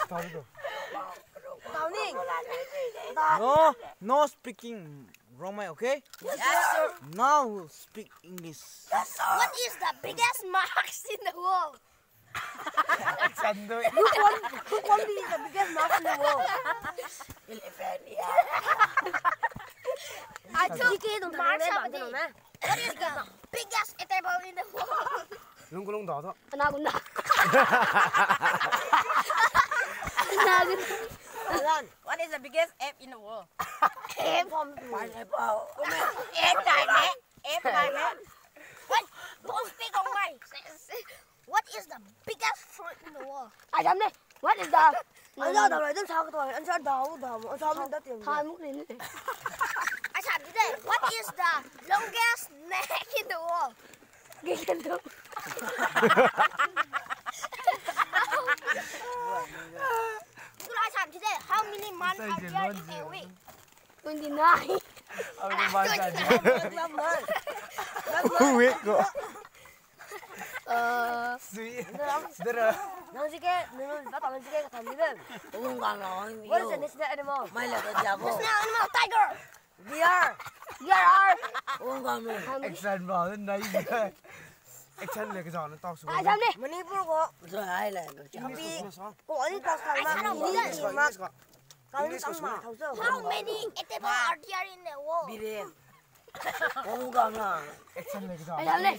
Started. No speaking Romai, okay? Yes, sir. Now speak English. What is the biggest marks in the world? Alexander. Who won the biggest marks in the world? 11, I took marks of the What is the biggest table in the world? lunkulong dada. Anagunda. What is the biggest ape in the world? Pineapple. Ape What? Don't speak on my. What is the biggest fruit in the world? Ai chấm đi. What is the? Anh ra đầu này rất sao cái tuổi anh sao đầu sao đất tiền. Hai mức đi. I said today. What is the longest neck in the world? Ghi chân thương. I said today. How many months are there in a week? 29. Wait, go. 너는 나도 안 지게 다니는. What is the next animal? Animal tiger. Deer. Action vào lên đây. Action là cái giò nó to xuống. Ai chấm đi. Manipur ko. Cô ấy tao sang mà đi mà. Cái tao mà thầu sơ. How many table are there in the world? Action là cái giò. Ai chấm đi.